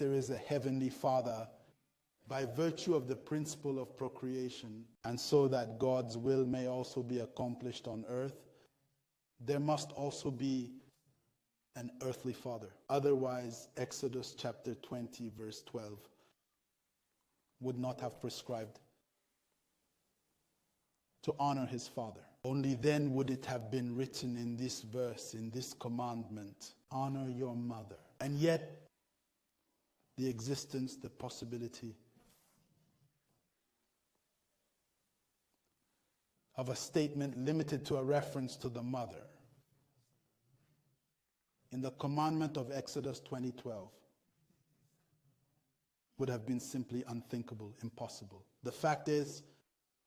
there is a heavenly Father by virtue of the principle of procreation, and so that God's will may also be accomplished on earth, there must also be an earthly father. Otherwise, Exodus chapter 20, verse 12 would not have prescribed to honor his father. Only then would it have been written in this verse, in this commandment, honor your mother. And yet, the existence, the possibility of a statement limited to a reference to the mother in the commandment of Exodus 20:12 would have been simply unthinkable, impossible. The fact is,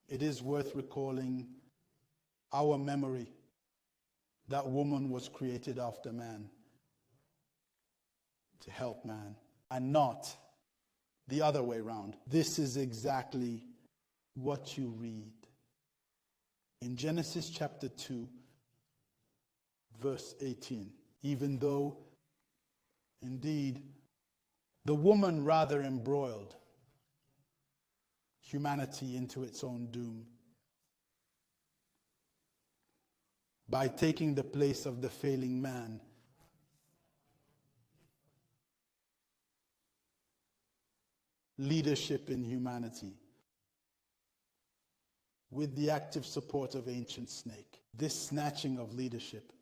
it is worth recalling our memory that woman was created after man to help man, and not the other way around. This is exactly what you read in Genesis chapter 2, verse 18. Even though, indeed, the woman rather embroiled humanity into its own doom by taking the place of the failing man. Leadership in humanity with the active support of ancient snake. This snatching of leadership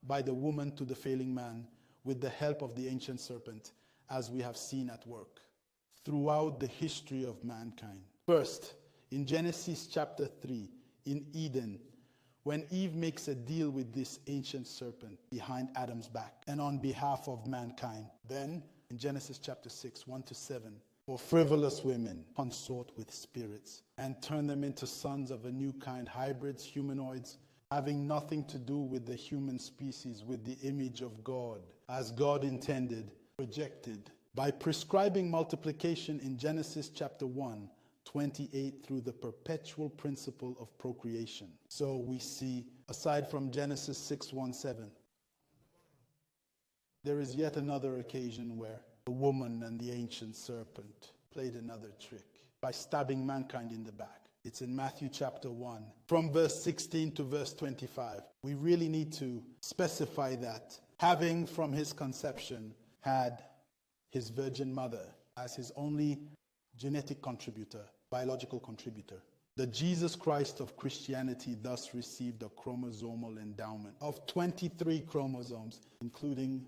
by the woman to the failing man with the help of the ancient serpent, as we have seen at work throughout the history of mankind. First, in Genesis chapter 3, in Eden, when Eve makes a deal with this ancient serpent behind Adam's back and on behalf of mankind. Then, in Genesis chapter 6, 1-7, for frivolous women consort with spirits and turn them into sons of a new kind, hybrids, humanoids, having nothing to do with the human species, with the image of God, as God intended, projected. By prescribing multiplication in Genesis chapter 1, 28 through the perpetual principle of procreation. So we see, aside from Genesis 6:1-7, there is yet another occasion where the woman and the ancient serpent played another trick by stabbing mankind in the back. It's in Matthew chapter 1, from verse 16 to verse 25. We really need to specify that, having from his conception had his virgin mother as his only genetic contributor, biological contributor. The Jesus Christ of Christianity thus received a chromosomal endowment of 23 chromosomes, including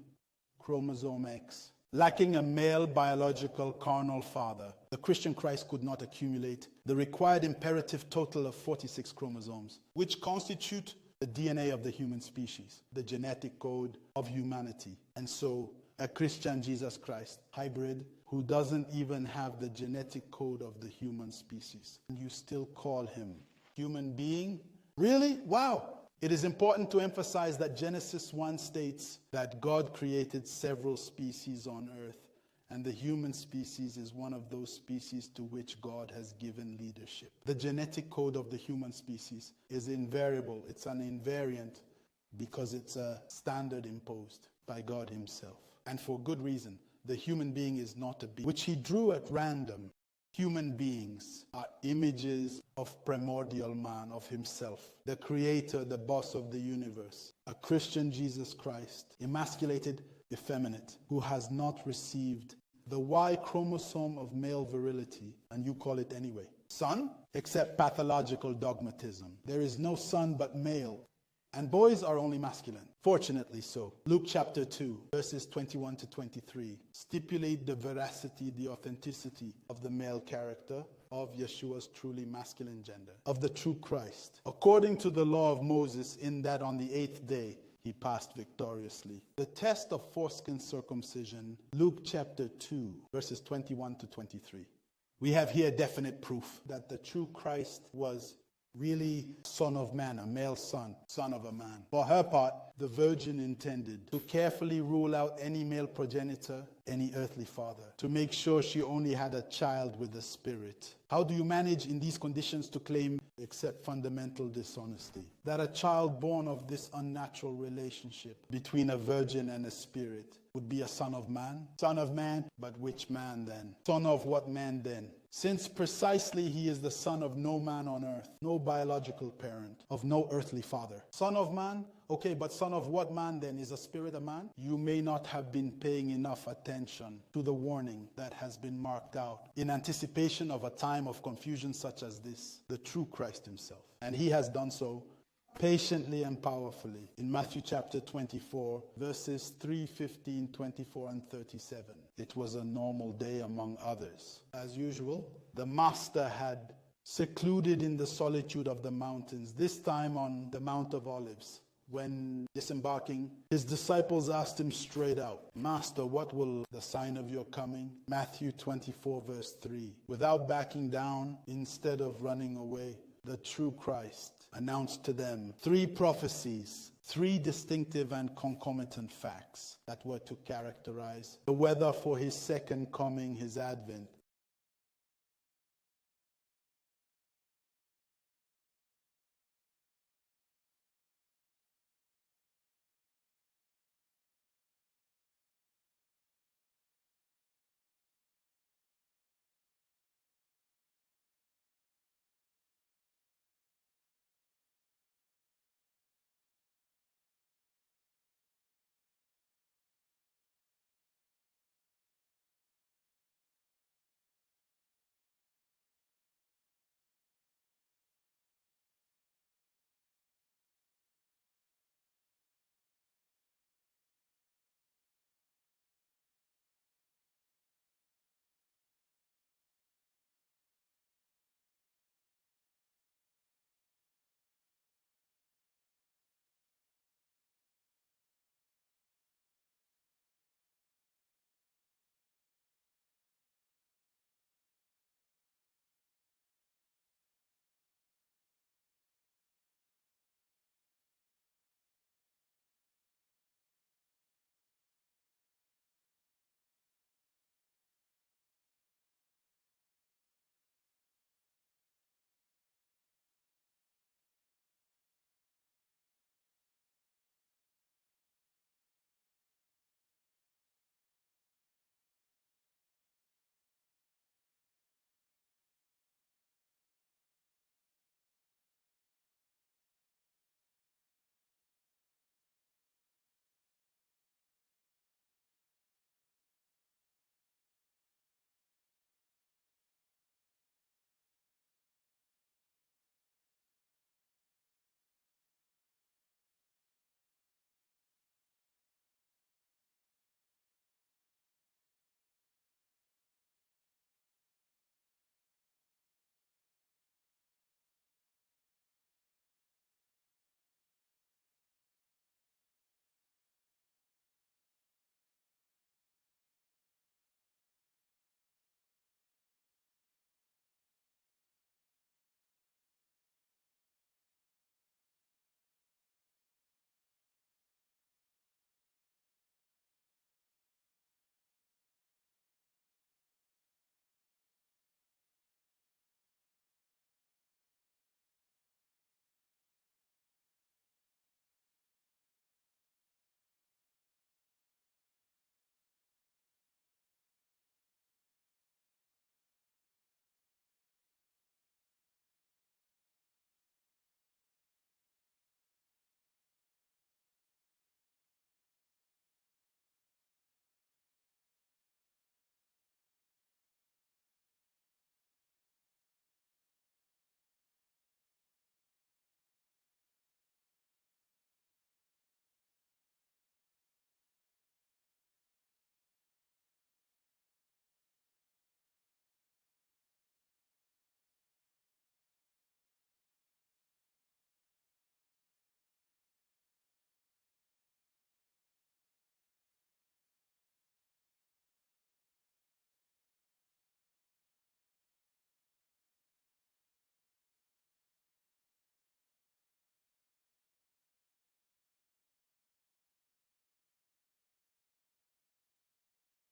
chromosome X. Lacking a male biological carnal father, the Christian Christ could not accumulate the required imperative total of 46 chromosomes, which constitute the DNA of the human species, the genetic code of humanity. And so, a Christian Jesus Christ hybrid who doesn't even have the genetic code of the human species, and you still call him human being? Really? Wow! It is important to emphasize that Genesis 1 states that God created several species on earth, and the human species is one of those species to which God has given leadership. The genetic code of the human species is invariable. It's an invariant because it's a standard imposed by God himself. And for good reason. The human being is not a being which he drew at random. Human beings are images of primordial man, of himself, the creator, the boss of the universe. A Christian Jesus Christ, emasculated, effeminate, who has not received the Y chromosome of male virility, and you call it anyway son, except pathological dogmatism. There is no son but male, and boys are only masculine. Fortunately so. Luke chapter 2, verses 21-23 stipulate the veracity, the authenticity of the male character of Yeshua's truly masculine gender, of the true Christ, according to the law of Moses, in that on the 8th day he passed victoriously. The test of foreskin circumcision, Luke chapter 2, verses 21-23. We have here definite proof that the true Christ was really son of man, a male son, son of a man. For her part, the virgin intended, to carefully rule out any male progenitor, any earthly father, to make sure she only had a child with the Spirit. How do you manage in these conditions to claim except fundamental dishonesty? That a child born of this unnatural relationship between a virgin and a spirit would be a son of man? Son of man, but which man then? Son of what man then? Since precisely he is the son of no man on earth, no biological parent, of no earthly father. Son of man? Okay, but son of what man then? Is a spirit a man? You may not have been paying enough attention to the warning that has been marked out in anticipation of a time of confusion such as this, the true Christ himself. And he has done so patiently and powerfully in Matthew chapter 24, verses 3, 15, 24, and 37. It was a normal day among others. As usual, the master had secluded in the solitude of the mountains, this time on the Mount of Olives. When disembarking, his disciples asked him straight out, Master, what will the sign of your coming? Matthew 24, verse 3. Without backing down, instead of running away, the true Christ announced to them 3 prophecies, 3 distinctive and concomitant facts that were to characterize the weather for his second coming, his advent,